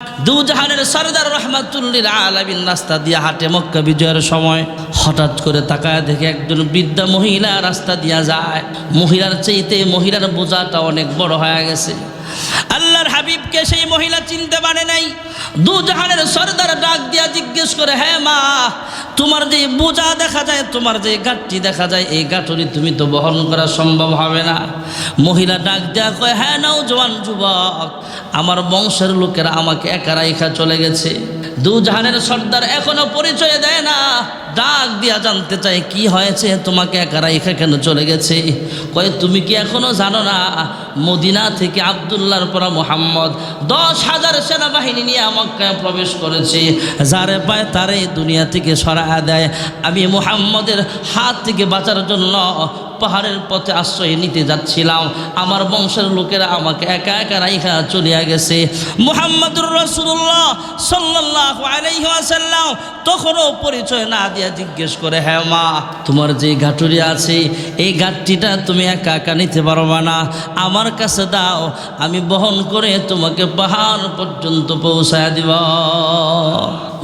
দুজাহানের সরদার রহমাতুল্লিল আলামিন রাস্তা দিয়ে হাঁটে মক্কা বিজয়ের সময় হঠাৎ করে তাকায় দেখে একজন বৃদ্ধা মহিলা রাস্তা দিয়া যায়। মহিলার চাইতে মহিলার বোঝাটা অনেক বড় হয়ে গেছে। আল্লাহর হাবিবকে সেই মহিলা চিনতে পারে নাই। দুজাহানের সরদার ডাক দিয়া জিজ্ঞেস করে, হ্যাঁ মা, তোমার যে বোঝা দেখা যায়, তোমার যে গাঁটটি দেখা যায়, এই গাঁটরি তুমি তো বহন করা সম্ভব হবে না। মহিলা ডাক দেয়া কয়, হ্যাঁ নওজোয়ান যুবক, আমার বংশের লোকেরা আমাকে একা রাইখা চলে গেছে। দুজাহানের সর্দার এখনো পরিচয় দেয় না, ডাক দিয়া জানতে চায় কি হয়েছে, তোমাকে একা রাইখা কেন চলে গেছে? কয়, তুমি কি এখনো জানো না মদিনা থেকে আব্দুল্লাহর পরা মুহাম্মদ 10,000 সেনাবাহিনী নিয়ে মক্কায় প্রবেশ করেছে। যারে পায় তারে দুনিয়া থেকে সরায়া দেয়। আমি মুহাম্মদের হাত থেকে বাঁচার জন্য পাহাড়ের পথে আশ্রয় নিতে যাচ্ছিলাম, আমার বংশের লোকেরা আমাকে একা একা রাইখা চলিয়া গেছে। মুহাম্মদুর রাসূলুল্লাহ সাল্লাল্লাহু আলাইহি ওয়াসাল্লাম তখনও পরিচয় না দিয়া জিজ্ঞেস করে, হ্যাঁ মা, তোমার যে গাঁটুরি আছে এই গাঁটটিটা তুমি একা একা নিতে পারবা না, আমার কাছে দাও, আমি বহন করে তোমাকে পাহাড় পর্যন্ত পৌঁছায় দিব।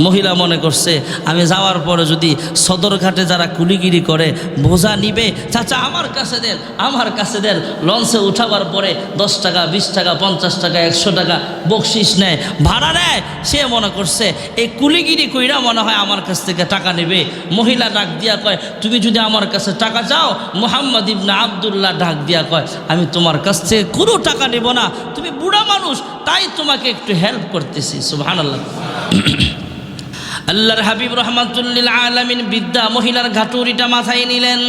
মহিলা মনে করছে আমি যাওয়ার পরে যদি সদরঘাটে যারা কুলিগিরি করে বোঝা নিবে, চাচা আমার কাছে দেন, আমার কাছে দেন। লঞ্চে উঠাবার পরে 10 টাকা, 20 টাকা, 50 টাকা, 100 টাকা বকশিস নেয়, ভাড়া নেয়। সে মনে করছে এই কুলিগিরি কইরা মনে হয় আমার কাছ থেকে টাকা নেবে। মহিলা ডাক দিয়া কয়, তুমি যদি আমার কাছে টাকা চাও, মুহাম্মদ ইবনে আব্দুল্লাহ ডাক দিয়া কয়, আমি তোমার কাছ থেকে কোনো টাকা নেব না, তুমি বুড়া মানুষ, তাই তোমাকে একটু হেল্প করতেছি। সুবহানাল্লাহ। আল্লাহর হাবিব রহমাতুল্লিল আলামিন বৃদ্ধা মহিলার ঘাটুরিটা মাথায় নিলেন।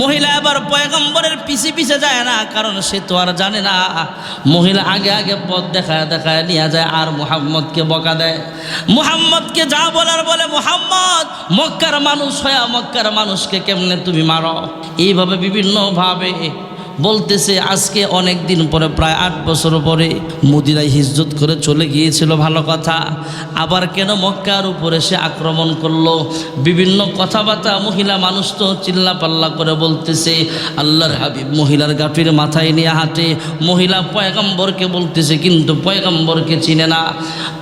মহিলা এবার পয়গম্বরের পিছে পিছে যায় না, কারণ সে তো আর জানে না। মহিলা আগে আগে পথ দেখায় দেখায় নিয়ে যায় আর মুহাম্মদকে বকা দেয়। মুহাম্মদকে যা বলার বলে, মুহাম্মদ মক্কার মানুষ হয়ে মক্কার মানুষকে কেমনে তুমি মারো? এইভাবে বিভিন্নভাবে বলতেছে। আজকে অনেক দিন পরে, প্রায় 8 বছর পরে মদিনায় হিজরত করে চলে গিয়েছিল, ভালো কথা। আবার কেন মক্কার উপরে সে আক্রমণ করলো? বিভিন্ন কথাবার্তা মহিলা মানুষ তো চিল্লা পাল্লা করে বলতেছে। আল্লাহর হাবিব মহিলার গাঁটির মাথায় নিয়ে হাঁটে। মহিলা পয়গম্বরকে বলতেছে, কিন্তু পয়গম্বরকে চিনে না।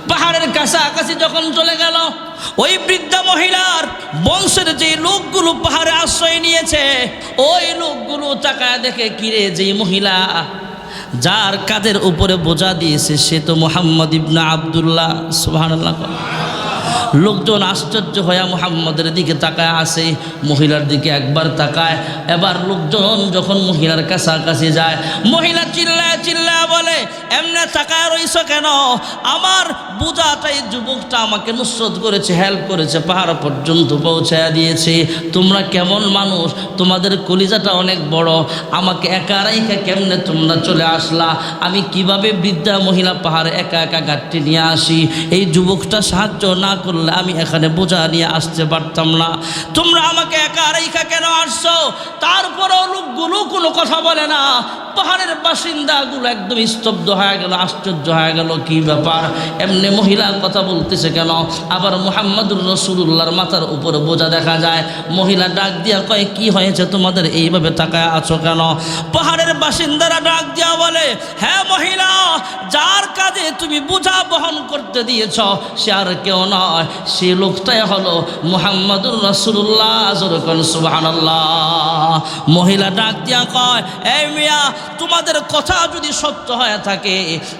পাহাড়ের কাছাকাছি যখন চলে গেল, ওই বৃদ্ধা মহিলার বংশের যে লোকগুলো পাহাড়ে আশ্রয় নিয়েছে, ওই লোকগুলো তাকায় দেখে, কিরে, যে মহিলা যার কাঁধের উপরে বোঝা দিয়েছে সে তো মুহাম্মদ ইবনে আব্দুল্লাহ। সুবহানাল্লাহ। লোকজন আশ্চর্য হয়ে মুহাম্মদের দিকে তাকায় আসে, মহিলার দিকে একবার তাকায়। এবার লোকজন যখন মহিলার কাছাকাছি যায়, মহিলা চিল্লায় চিল্লায় বলে, এমনে তাকায় রইছ কেন? আমার বুঝাটাই যুবকটা আমাকে নুসরত করেছে, হেল্প করেছে, পাহাড় পর্যন্ত পৌঁছায় দিয়েছে। তোমরা কেমন মানুষ? তোমাদের কলিজাটা অনেক বড়। আমাকে একা রাইখা কেমনে তোমরা চলে আসলা? আমি কিভাবে বৃদ্ধা মহিলা পাহাড়ে একা একা গাঁটটি নিয়ে আসি? এই যুবকটা সাহায্য না করলে আমি এখানে বোঝা নিয়ে আসতে পারতাম না। তোমরা আমাকে একা রাইখা কেন আসছো? তারপরেও লোকগুলো কোনো কথা বলে না। পাহাড়ের বাসিন্দাগুলো একদম স্তব্ধ হয়ে গেল, আশ্চর্য হয়ে গেল, কি ব্যাপার, এমনি মহিলা কথা বলতেছে কেন? আবার মুহাম্মদুর রাসূলুল্লাহর মাথার উপরে বোঝা দেখা যায়। মহিলা ডাক দিয়া কয়, কি হয়েছে তোমাদের, এইভাবে তাকায় আছো কেন? পাহাড়ের বাসিন্দারা ডাক দিয়া বলে, হ্যাঁ মহিলা, যার কাঁধে তুমি বোঝা বহন করতে দিয়েছ সে আর কেউ নয়, সে লোকটাই হলো মুহাম্মদুর রাসূলুল্লাহ। সুবহানাল্লাহ। মহিলা ডাক দিয়া কয়, এই মিয়া, তোমাদের কথা যদি সত্য হয়ে থাকে,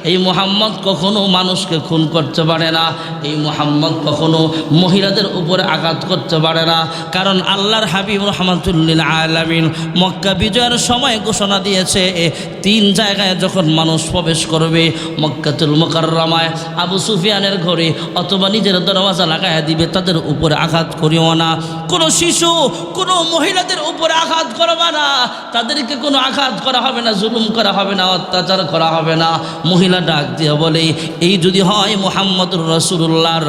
এই মুহাম্মদ কখনো মানুষকে খুন করতে পারে না, এই মুহাম্মদ কখনো মহিলাদের উপরে আঘাত করতে পারে না। কারণ আল্লাহর হাবিব রহমাতুল্লিল আলামিন মক্কা বিজয়ের সময় ঘোষণা দিয়েছে, 3 জায়গায় যখন মানুষ প্রবেশ করবে, মক্কাতুল মুকাররমায়, আবু সুফিয়ানের ঘরে অথবা নিজের দরওয়াজা লাগায় দিবে, তাদের উপরে আঘাত করিও না। কোনো শিশু, কোনো মহিলাদের উপরে আঘাত করবা না, তাদেরকে কোনো আঘাত করা হবে না, জুলুম করা হবে না, অত্যাচার করা হবে না। মহিলা ডাক দিয়ে বলে, এই যদি হয় মুহাম্মদুর রাসূলুল্লাহর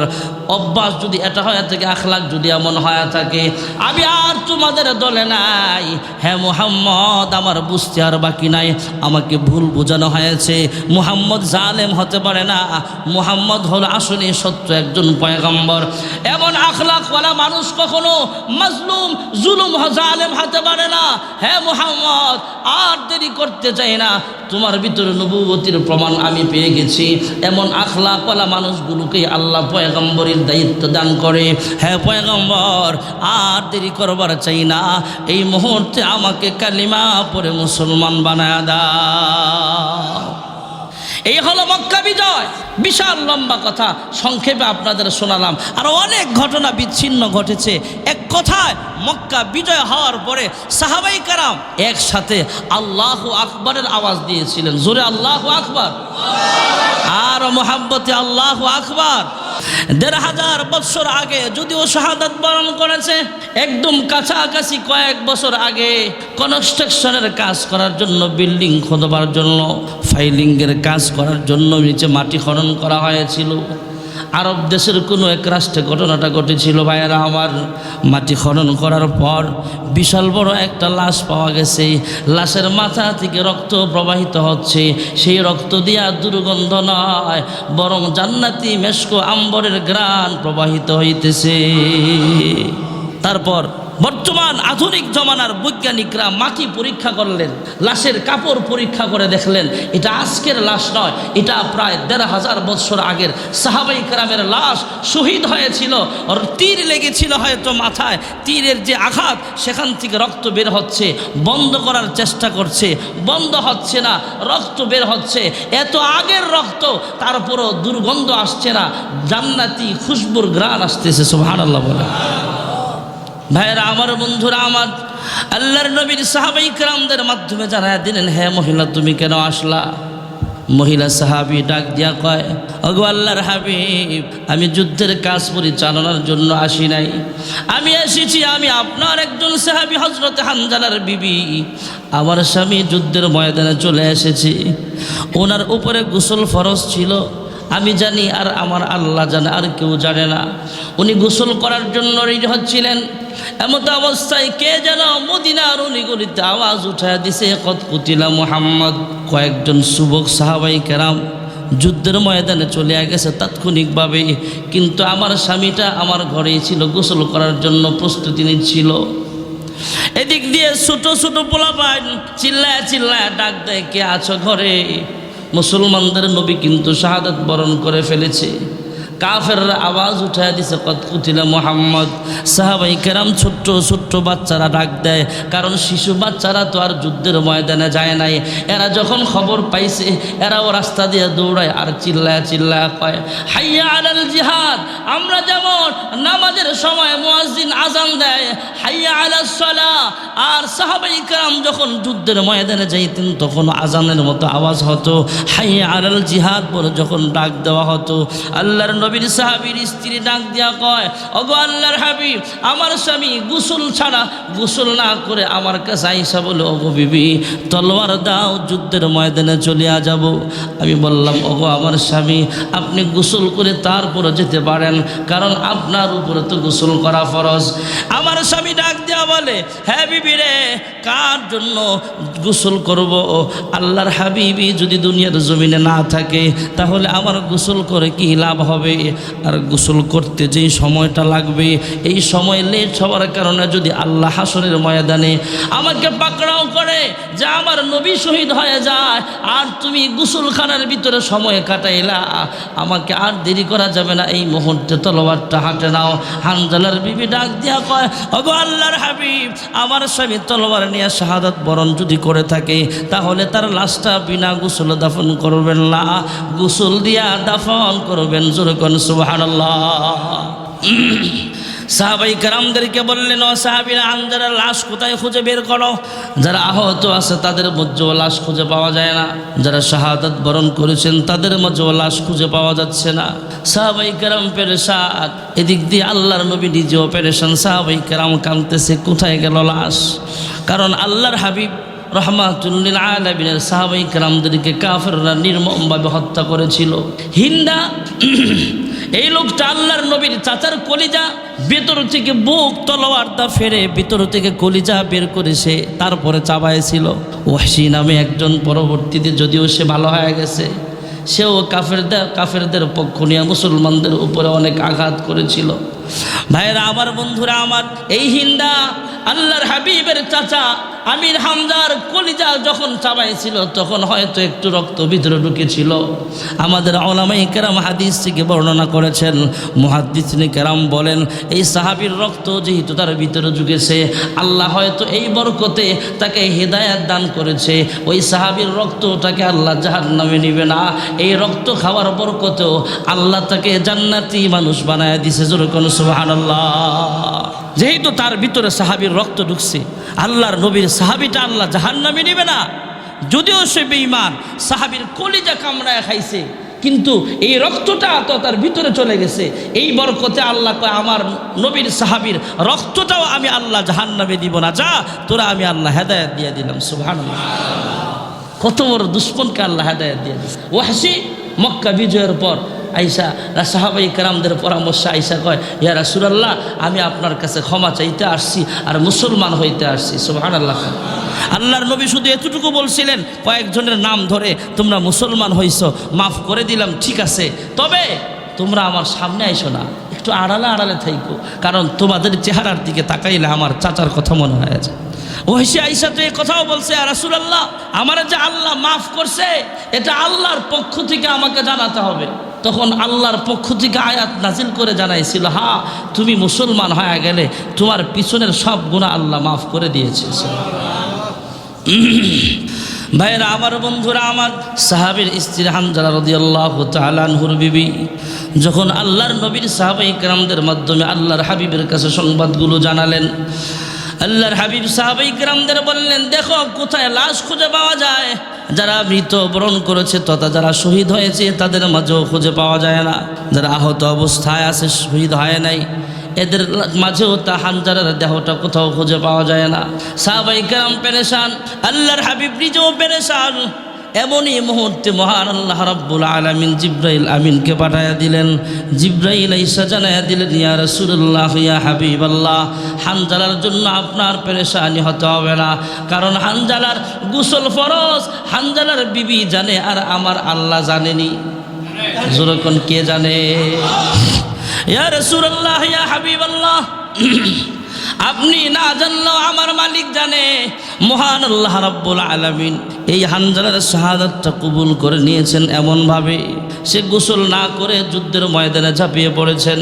অভ্যাস, যদি এটা হয়ে থাকে, আখলাক যদি এমন হয়ে থাকে, আমি আর তোমাদের দলে নাই। হ্যাঁ মুহাম্মদ, আমার বুঝতে আর বাকি নাই, আমাকে ভুল বোঝানো হয়েছে। মুহাম্মদ জালেম হতে পারে না, মুহাম্মদ হলো আসলে সত্য একজন পয়গম্বর। এমন আখলাকওয়ালা মানুষ কখনো মাজলুম, জুলুম, জালেম হতে পারে না। হ্যাঁ মুহাম্মদ, আর দেরি করতে চাই না, তোমার ভিতরে নবুয়তির প্রমাণ আমি পেয়ে গেছি। এমন আখলাকওয়ালা মানুষগুলোকে আল্লাহ পয়গম্বরের দায়িত্ব দান করে। হ্যাঁ পয়গম্বর, আর দেরি করবার চাই না, এই মুহূর্তে আমাকে কালিমা পড়ে মুসলমান বানায় দাও। এই হলো মক্কা বিজয়। বিশাল লম্বা কথা, সংক্ষেপে আপনাদের শোনালাম। আরো অনেক ঘটনা বিচ্ছিন্ন ঘটেছে। এক কথায় মক্কা বিজয় হওয়ার পরে সাহাবাই কারাম একসাথে আল্লাহু আকবরের আওয়াজ দিয়েছিলেন। জোরে আল্লাহু আকবর, আর মহাব্বতে আল্লাহু আকবর। ১৫০০ বছর আগে যদিও শাহাদাত বরণ করেছে, একদম কাছাকাছি কয়েক বছর আগে কনস্ট্রাকশনের কাজ করার জন্য, বিল্ডিং খোদবার জন্য, ফাইলিংয়ের কাজ করার জন্য নিচে মাটি খনন করা হয়েছিল। আরব দেশের কোনো এক রাষ্ট্রে ঘটনাটা ঘটেছিল ভাইয়েরা আমার। মাটি খনন করার পর বিশাল বড় একটা লাশ পাওয়া গেছে। লাশের মাথা থেকে রক্ত প্রবাহিত হচ্ছে। সেই রক্ত দিয়া দুর্গন্ধ নয়, বরং জান্নাতি মেশকো আম্বরের ঘ্রাণ প্রবাহিত হইতেছে। তারপর বর্তমান আধুনিক জমানার বৈজ্ঞানিকরা মাটি পরীক্ষা করলেন, লাশের কাপড় পরীক্ষা করে দেখলেন এটা আজকের লাশ নয়, এটা প্রায় ১৫০০ বছর আগের সাহাবাই কেরামের লাশ। শহীদ হয়েছিল, ওর তীর লেগেছিল হয়তো মাথায়, তীরের যে আঘাত সেখান থেকে রক্ত বের হচ্ছে। বন্ধ করার চেষ্টা করছে, বন্ধ হচ্ছে না, রক্ত বের হচ্ছে। এত আগের রক্ত, তারপরও দুর্গন্ধ আসছে না, জান্নাতি খুশবুর ঘ্রাণ আসতেছে। সুবহানাল্লাহ বলে। ভাইয়েরা আমার, বন্ধুরা আমার, আল্লাহর নবীর সাহাবাই কেরামদের মাধ্যমে জানায়া দিলেন, হ্যাঁ মহিলা তুমি কেন আসলা? মহিলা সাহাবী ডাক দিয়া কয়, ওগো আল্লাহর হাবিব, আমি যুদ্ধের কাজ পরিচালনার জন্য আসি নাই, আমি এসেছি, আমি আপনার একজন সাহাবী হযরত হানজালার বিবি। আমার স্বামী যুদ্ধের ময়দানে চলে এসেছি, ওনার উপরে গোসল ফরজ ছিল, আমি জানি আর আমার আল্লাহ জানে, আর কেউ জানে না। উনি গোসল করার জন্য রেডি হচ্ছিলেন, এমত অবস্থায় কে যেন মদিনার অলিগলিতে আওয়াজ উঠায় দিছে, কদ কুতিলা মুহাম্মদ। কয়েকজন যুবক সাহাবাই কেরাম যুদ্ধের ময়দানে চলে গেছে তাৎক্ষণিকভাবে, কিন্তু আমার স্বামীটা আমার ঘরেই ছিল, গোসল করার জন্য প্রস্তুতি নিচ্ছিল। এদিক দিয়ে ছোট ছোট পোলাপান চিল্লায় চিল্লায় ডাক দেয়, কে আছো ঘরে? মুসলমানদের নবী কিন্তু শাহাদাত বরণ করে ফেলেছে। কাফেররা আওয়াজ উঠায় দিছে, কদ কুতিলা মুহাম্মদ। সাহাবাই কেরাম ছোট্ট ছোট্ট বাচ্চারা ডাক দেয়, কারণ শিশু বাচ্চারা তো আর যুদ্ধের ময়দানে যায় নাই। এরা যখন খবর পাইছে, এরাও রাস্তা দিয়ে দৌড়ায় আর চিল্লায় চিল্লায় কয়, হাইয়া আলাল জিহাদ। আমরা যেমন নামাজের সময় মুয়াজ্জিন আজান দেয়, হাইয়া আলাস সালাহ, আর সাহাবাই কেরাম যখন যুদ্ধের ময়দানে যাইতেন তখন আজানের মতো আওয়াজ হতো, হাইয়া আলাল জিহাদ বলে যখন ডাক দেওয়া হতো। আল্লাহর নবীর সাহাবীর স্ত্রী ডাক দিয়া কয়, ওগো আল্লাহর হাবিব, আমার স্বামী গোসল ছাড়া, গোসল না করে আমার কাছে আইসা বলে, ওগো বিবি তলোয়ার দাও, যুদ্ধের ময়দানে চলিয়া যাব। আমি বললাম, ওগো আমার স্বামী, আপনি গোসল করে তারপরে যেতে পারেন, কারণ আপনার উপরে তো গোসল করা ফরজ। আমার স্বামী ডাক দিয়া বলে, হ্যাঁ বিবি রে, কার জন্য গোসল করব? আল্লাহর হাবিবি যদি দুনিয়ার জমিনে না থাকে তাহলে আমার গোসল করে কি লাভ হবে? আর গোসল করতে যেই সময়টা লাগবে, এই সময় লেট হওয়ার কারণে যদি আল্লাহ হাসরের ময়দানে আমাকে পাকড়াও করে যে আমার নবী শহীদ হয়ে যায়, আর তুমি গোসলখানার ভিতরে সময় কাটাইলা, আমাকে আর দেরি করা যাবে না, এই মুহূর্তে তলোয়ারটা হাতে নাও। হানজালার বিবি ডাক দিয়া কয়, ওগো আল্লাহর হাবিব, আমার স্বামী তলোয়ার নিয়ে শাহাদাত বরণ যদি করে থাকে তাহলে তার লাশটা বিনা গোসল দাফন করবেন না, গোসল দিয়া দাফন করবেন। জোরকন সুবহানাল্লাহ। সাহাবাই কেরামদেরকে বললেন, ও সাহাবীরা, হানজালার লাশ কোথায় খুঁজে বের করো? যারা আহত আছে তাদের মধ্যেও লাশ খুঁজে পাওয়া যায় না, যারা শাহাদাত বরণ করেছেন তাদের মধ্যেও লাশ খুঁজে পাওয়া যাচ্ছে না। সাহাবাই কেরাম পেরেশান, এদিক দিয়ে আল্লাহর নবী নিজেও পেরেশান। সাহাবাই কেরাম কাঁদতেছে, কোথায় গেল লাশ? কারণ আল্লাহর হাবিব রহমাতুল লিল আলামিনের সাহাবাই কেরামদেরকে কাফেররা নির্মমভাবে হত্যা করেছিল। হিন্দা এই লোকটা আল্লাহর নবীর চাচার কলিজা, ভেতর থেকে বুক তলোয়ারটা ফেরে ভিতর থেকে কলিজা বের করেছে, তারপরে চাবাইছিল। ওয়াহশী নামে একজন, পরবর্তীতে যদিও সে ভালো হয়ে গেছে, সেও কাফেরদের পক্ষ নিয়ে মুসলমানদের উপরে অনেক আঘাত করেছিল। ভাইয়েরা আমার, বন্ধুরা আমার, এই হিন্দা আল্লাহর হাবিবের চাচা আমির হামজার কলিজা যখন চাবাইছিল তখন হয়তো একটু রক্ত ভিতরে ঢুকেছিল। আমাদের উলামায়ে কেরাম হাদিস থেকে বর্ণনা করেছেন, মুহাদ্দিসিনে কেরাম বলেন এই সাহাবীর রক্ত যেহেতু তার ভিতরে ঢুকেছে, আল্লাহ হয়তো এই বরকতে তাকে হেদায়েত দান করেছে। ওই সাহাবীর রক্তটাকে আল্লাহ জাহান্নামে নিবে না, এই রক্ত খাওয়ার বরকতেও আল্লাহ তাকে জান্নাতি মানুষ বানায় দিছে। জোরে কোন সুবহানাল্লাহ। যেহেতু তার ভিতরে সাহাবীর রক্ত ঢুকছে, আল্লাহর নবীর সাহাবীটা আল্লাহ জাহান্নামে নিবে না। যদিও সে বেঈমান, সাহাবীর কলিজা কামড়ায় খাইছে, কিন্তু এই রক্তটা তো তার ভিতরে চলে গেছে। এই বরকতে আল্লাহ কয় আমার নবীর সাহাবীর রক্তটাও আমি আল্লাহ জাহান্নামে দিব না, যা তোরা আমি আল্লাহ হেদায়েত দিয়ে দিলাম। সুবহানাল্লাহ। কত বড় দুশ্মনকে আল্লাহ হেদায়েত দিয়ে দিয়েছে। ওয়াহশী মক্কা বিজয়ের পর আইসা সাহাবায়ে কেরামদের পরামর্শে আইসা কয়, ইয়া রাসূলুল্লাহ, আমি আপনার কাছে ক্ষমা চাইতে আসছি আর মুসলমান হইতে আসছি। সুবহানাল্লাহ। আল্লাহর নবী শুধু এতটুকু বলছিলেন, কয়েকজনের নাম ধরে তোমরা মুসলমান হইছো, মাফ করে দিলাম, ঠিক আছে, তবে তোমরা আমার সামনে আইসো না, একটু আড়ালে আড়ালে থাইকো, কারণ তোমাদের চেহারার দিকে তাকাইলে আমার চাচার কথা মনে হয়ে যায়। ওহশী আয়েশা তো এই কথাও বলছে, ইয়া রাসূলুল্লাহ, আমার যে আল্লাহ মাফ করছে এটা আল্লাহর পক্ষ থেকে আমাকে জানাতে হবে। তখন আল্লাহর পক্ষ থেকে আয়াত নাজিল করে জানাইছিল, হ্যাঁ তুমি মুসলমান হয়ে গেলে তোমার পিছনের সব গুনাহ আল্লাহ মাফ করে দিয়েছে। ভাইরা আমার, বন্ধুরা আমার, সাহাবীর স্ত্রী হানজালা রাদিয়াল্লাহু তাআলা আনহুর বিবি যখন আল্লাহর নবীর সাহাবায়ে কেরামদের মাধ্যমে আল্লাহর হাবিবের কাছে সংবাদগুলো জানালেন, আল্লাহর হাবিব সাহাবায়ে কেরামদের বললেন, দেখো কোথায় লাশ খুঁজে পাওয়া যায়। যারা মৃত বরণ করেছে তথা যারা শহীদ হয়েছে তাদের মাঝেও খুঁজে পাওয়া যায় না। যারা আহত অবস্থায় আছে, শহীদ হয় নাই, এদের মাঝেও তা হানজালার দেহটা কোথাও খুঁজে পাওয়া যায় না। সাহাবায়ে কেরাম পেরেশান, আল্লাহর হাবিব নিজেও পেরেশান। এমনই মুহূর্তে মহান আল্লাহ রাব্বুল আলামিন জিবরাইল আমিনকে পাঠায়া দিলেন। জিবরাইল আইসা জানায়া দিলেন, ইয়া রাসূলুল্লাহ, ইয়া হাবিবাল্লাহ, হানজালার জন্য আপনার পেরেশানি হতে হবে না, কারণ হানজালার গোসল ফরজ। হানজালার বিবি জানে আর আমার আল্লাহ জানেনি। যখন কে জানে? ইয়া রাসূলুল্লাহ, ইয়া হাবিবাল্লাহ, আপনি না জানলেও আমার মালিক জানে। মহান আল্লাহ রাব্বুল আলামিন এই হানজালার শাহাদাতটা কবুল করে নিয়েছেন এমনভাবে সে গোসল না করে যুদ্ধের ময়দানে ঝাঁপিয়ে পড়েছেন।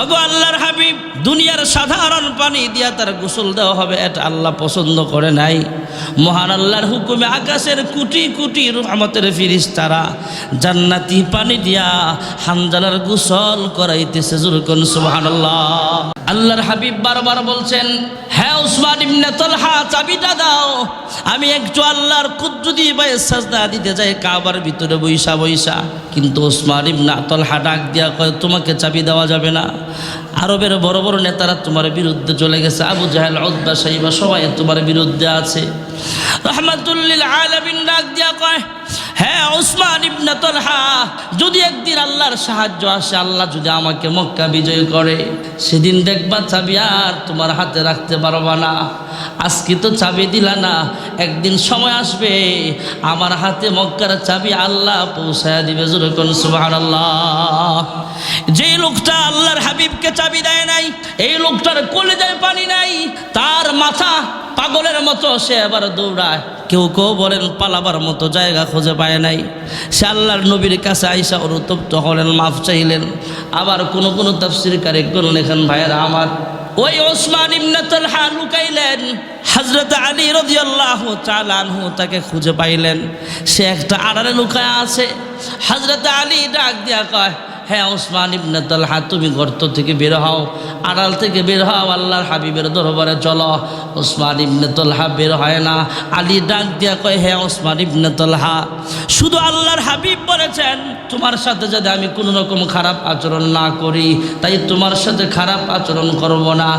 ওগো আল্লাহর হাবিব, দুনিয়ার সাধারণ পানি দিয়া তার গোসল দেওয়া হবে এটা আল্লাহ পছন্দ করে নাই। মহান আল্লাহর হুকুমে আকাশের কোটি কোটি রহমতের ফেরেশতারা জান্নাতি পানি দিয়া হানজালার গোসল করাইতেছে। জুরকুন সুবহানাল্লাহ। আল্লাহর হাবিব বারবার বলছেন, হ্যাঁ উসমান ইবনে তালহা, চাবিটা দাও, আমি একটু আল্লাহর কুদরতি পায়ে সাজদা দিতে যাই কাবার ভিতরে বইসা বইসা। কিন্তু উসমান ইবনে তালহা ডাক দিয়া কয়, তোমাকে চাবি দেওয়া যাবে না। আরবের বড় বড় নেতারা তোমার বিরুদ্ধে চলে গেছে, আবু জাহেল, উতবা, শাইবা সবাই তোমার বিরুদ্ধে আছে। রাহমাতুল লিল আলামিন ডাক দিয়া কয়, হ্যাঁ উসমান ইবনে তালহা, যদি একদিন আল্লাহর সাহায্য আসে, আল্লাহ যদি আমাকে মক্কা বিজয় করে, সেদিন দেখবা চাবি আর তোমার হাতে রাখতে পারবা না। আজকে তো চাবি দিলা না, একদিন সময় আসবে আমার হাতে মক্কার চাবি আল্লাহ পৌঁছায়া দিবে। জোরে কোন সুবহানাল্লাহ। যে লোকটা আল্লাহর হাবিবকে চাবি দেয় নাই, এই লোকটার কলিজায় পানি নাই, তার মাথা পাগলের মতো সে আবার দৌড়ায়। কেউ কেউ বলেন পালাবার মতো জায়গা খুঁজে পায় নাই। সে আল্লাহর নবীর কাছে আইসা অনুতপ্ত হলেন, মাফ চাইলেন। আবার কোন কোন তাফসীরকারী কোন লেখেন, ভাইয়েরা আমার, ওই ওসমান ইবনে তালহা লুকাইলেন, হযরত আলী রাদিয়াল্লাহু তাআলা আনহু তাকে খুঁজে পাইলেন, সে একটা আড়ালে লুকায় আছে। হযরত আলী ডাক দিয়া কয়, হ্যাঁ ওসমান ইবনে তালহা, তুমি গর্ত থেকে বের হও, আড়াল থেকে বের হও, আল্লাহর হাবিবের দরবারে চলো। ওসমান ইবনে তালহা বের হয় না। আলী ডাক দিয়া কয়, হ্যাঁ ওসমান ইবনে তালহা, শুধু আল্লাহর হাবিব বলেছেন তোমার সাথে যদি আমি কোনো রকম খারাপ আচরণ না করি, তাই তোমার সাথে খারাপ আচরণ করব না।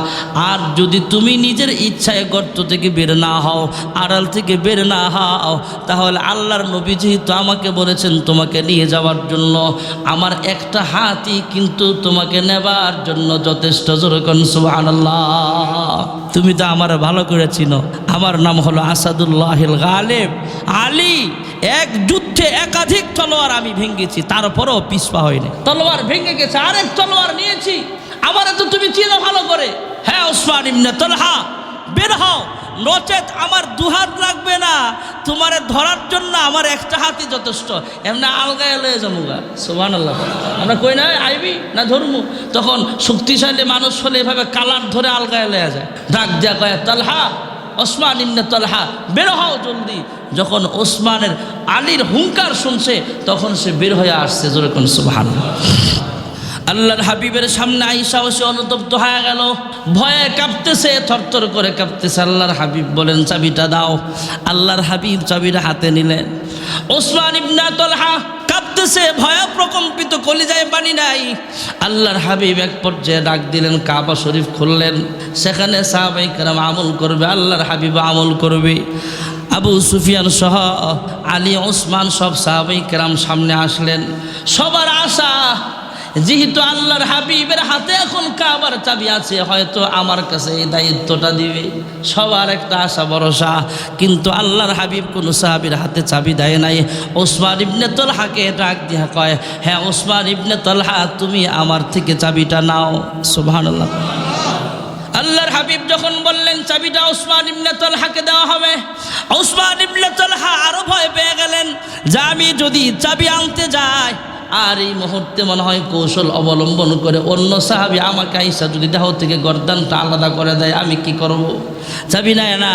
আর যদি তুমি নিজের ইচ্ছায় গর্ত থেকে বের না হও, আড়াল থেকে বের না হও, তাহলে আল্লাহর নবী যেহেতু আমাকে বলেছেন তোমাকে নিয়ে যাওয়ার জন্য, আমার একটা হাতই কিন্তু তোমাকে নেবার জন্য যথেষ্ট। জোরে কোন সুবহানাল্লাহ। তুমি তো আমার ভালো করে চিনো, আমার নাম হলো আসাদুল্লাহিল গালিব। আলী, এক যুদ্ধে একাধিক তলোয়ার আমি ভেঙেছি, তারপরেও পিছপা হয়নি। তলোয়ার ভেঙে গেছে, আরেক তলোয়ার নিয়েছি, আমার তো তুমি চিনো ভালো করে। হ্যাঁ ওসমান ইবনে তালহা, বের হও, নচেত আমার দুহাত লাগবে না, তোমারে ধরার জন্য আমার একটা হাতই যথেষ্ট, এমনি আলগায় লয়ে যামুগা। সুবহানাল্লাহ। আমরা কই না আইবি না ধরমু, তখন শক্তিশালী মানুষ হলে এভাবে কালার ধরে আলগায় লয়ে যায়। ডাক দিয়া কয় তালহা, ওসমান ইবনে তালহা বের হও জলদি। যখন ওসমানের আলীর হুঙ্কার শুনছে তখন সে বের হয়ে আসছে। জোরে কোন সুবহানাল্লাহ। আল্লাহর হাবিবের সামনে আয়েশা সে অনুতপ্ত হয়ে গেল, ভয়ে কাঁপতেছে, থরথর করে কাঁপতেছে। আল্লাহর হাবিব বলেন চাবিটা দাও। আল্লাহর হাবিব চাবিটা হাতে নিলেন। ওসমান ইবনে তালহা কাঁপতেছে, ভয়ে প্রকম্পিত, কলিজায় পানি নাই। আল্লাহর হাবিব এক পর্যায়ে ডাক দিলেন, কাবা শরীফ খুললেন, সেখানে সাহাবায়ে কেরাম আমল করবে, আল্লাহর হাবিব আমল করবে। আবু সুফিয়ান সহ আলী, ওসমান সব সাহাবায়ে কেরাম সামনে আসলেন। সবার আশা, যেহেতু আল্লাহর হাবিবের হাতে এখন কাবার চাবি আছে, হয়তো আমার কাছে এই দায়িত্বটা দিবে। সবার একটা আশা ভরসা, কিন্তু আল্লাহর হাবিব কোন সাহাবীর হাতে চাবি দেয় নাই। ওসমান ইবনে তালহাকে ডাক দিয়া কয়, হ্যাঁ ওসমান ইবনে তালহা, তুমি আমার থেকে চাবিটা নাও। সুবহানাল্লাহ। আল্লাহর হাবিব যখন বললেন চাবিটা ওসমান ইবনে তালহাকে দেওয়া হবে, ওসমান ইবনে তালহা আরো ভয় পেয়ে গেলেন যে আমি যদি চাবি আনতে যাই আর এই মুহূর্তে মনে হয় কৌশল অবলম্বন করে অন্য সাহাবী আমাকে আইসা যদি দেহ থেকে গর্দানটা আলাদা করে দেয়, আমি কি করব? চাবি নেয় না।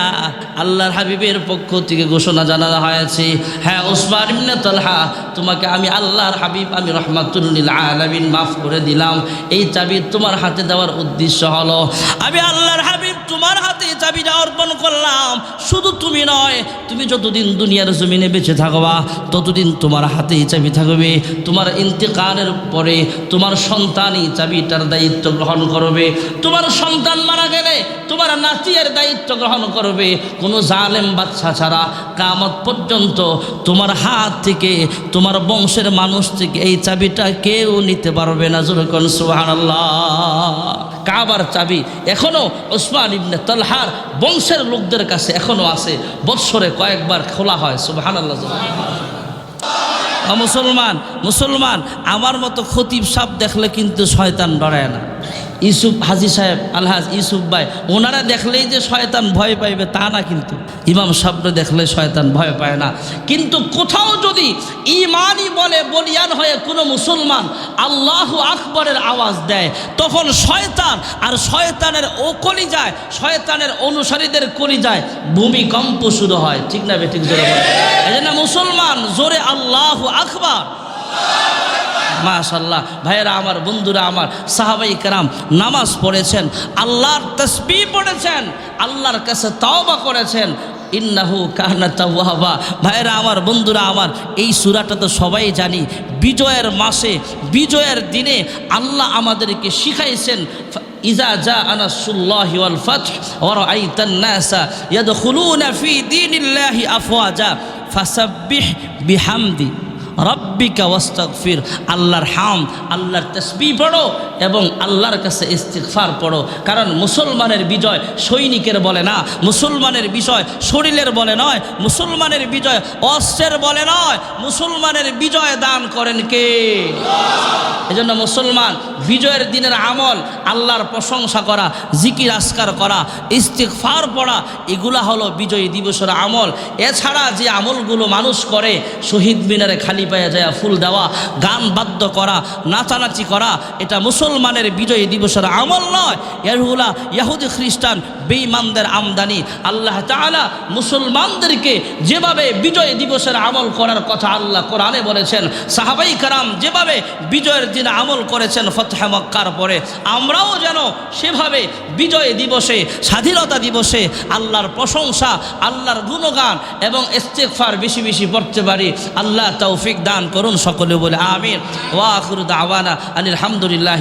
আল্লাহর হাবিবের পক্ষ থেকে ঘোষণা জানানো হয়েছে, হ্যাঁ ওসমান ইবনে তালহা, তোমাকে আমি আল্লাহর হাবিব, আমি রাহমাতুল লিল আলামিন মাফ করে দিলাম। এই চাবি তোমার হাতে দেওয়ার উদ্দেশ্য হলো আমি আল্লাহর হাবিব তোমার হাতে চাবিটা অর্পণ করলাম। শুধু তুমি নয়, তুমি যতদিন দুনিয়ার জমিনে বেঁচে থাকবা ততদিন তোমার হাতেই চাবি থাকবে। তোমার ইন্তেকালের পরে তোমার সন্তানই চাবিটার দায়িত্ব গ্রহণ করবে। তোমার সন্তান মারা গেলে তোমার নাতিয়ের দায়িত্ব গ্রহণ করবে। কোনো জালেম বাচ্চা ছাড়া কিয়ামত পর্যন্ত তোমার হাত থেকে, তোমার বংশের মানুষ থেকে এই চাবিটা কেউ নিতে পারবে না। জোরে কোন সুবহানাল্লাহ। কাবার চাবি এখনো ওসমান ইবনে তালহার বংশের লোকদের কাছে এখনো আছে, বৎসরে কয়েকবার খোলা হয়। সুবহানাল্লাহ। মুসলমান, মুসলমান আমার মতো খতিব সাহেব দেখলে কিন্তু শয়তান ডরায় না। ইউসুফ হাজি সাহেব, আলহাজ ইউসুফ ভাই, ওনারা দেখলেই যে শয়তান ভয় পাইবে তা না, কিন্তু ইমাম সাহেবরা দেখলে শয়তান ভয় পায় না। কিন্তু কোথাও যদি ইমানই বলে বলিয়ান হয়ে কোনো মুসলমান আল্লাহু আকবরের আওয়াজ দেয়, তখন শয়তান আর শয়তানের ও কলিজায়, শয়তানের অনুসারীদের কলিজায় ভূমিকম্প শুরু হয়। ঠিক না বেঠিক? জোরে বলে। এই জন্য মুসলমান জোরে আল্লাহু আকবার। মাশাআল্লাহ। ভাইয়েরা আমার, বন্ধুরা আমার, সাহাবায়ে কেরাম নামাজ পড়েছেন, আল্লাহর তাসবিহ পড়েছেন, আল্লাহর কাছে তওবা করেছেন। ইন্নাহু কানা তাওয়াবা। ভাইয়েরা আমার, বন্ধুরা আমার, এই সূরাটা তো সবাই জানি। বিজয়ের মাসে, বিজয়ের দিনে আল্লাহ আমাদেরকে শিখাইছেন, ইজা জাআ নাসরুল্লাহি ওয়াল ফাতহ ওয়া রাআইতান নাসা ইয়াদখুলুনা ফি দীনিল্লাহি আফওয়াজা ফাসাব্বিহ বিহামদি রব্বিকা ওয়াস্তাগফির। আল্লাহর হামদ, আল্লাহর তাসবিহ পড়ো এবং আল্লাহর কাছে ইস্তিগফার পড়ো। কারণ মুসলমানের বিজয় সৈনিকের বলে না, মুসলমানের বিজয় শরীরের বলে নয়, মুসলমানের বিজয় অস্ত্রের বলে নয়, মুসলমানের বিজয় দান করেন কে? এজন্য মুসলমান বিজয়ের দিনের আমল আল্লাহর প্রশংসা করা, জিকির আসকার করা, ইস্তিগফার পড়া, এগুলা হলো বিজয় দিবসের আমল। এছাড়া যে আমলগুলো মানুষ করে, শহীদ মিনারে খালি পায়ে যায় ফুল দেওয়া, গান বাদ্য করা, নাচানাচি করা, এটা মুসলমানের বিজয় দিবসের আমল নয়। এগুলা ইহুদি খ্রিস্টান বেঈমানদের আমদানি। আল্লাহ তাআলা মুসলমানদেরকে যেভাবে বিজয় দিবসের আমল করার কথা আল্লাহ কোরআনে বলেছেন, সাহাবায়ে কেরাম যেভাবে বিজয়ের দিন আমল করেছেন ফতহে মক্কার পরে, আমরাও যেন সেভাবে বিজয় দিবসে, স্বাধীনতা দিবসে আল্লাহর প্রশংসা, আল্লাহর গুণগান এবং ইস্তিগফার বেশি বেশি পড়তে পারি। আল্লাহ তৌফিক দান করুন। সকলে বলে আমিন। ওয়া আখিরু দাওয়ানা আনিল হামদুলিল্লাহি।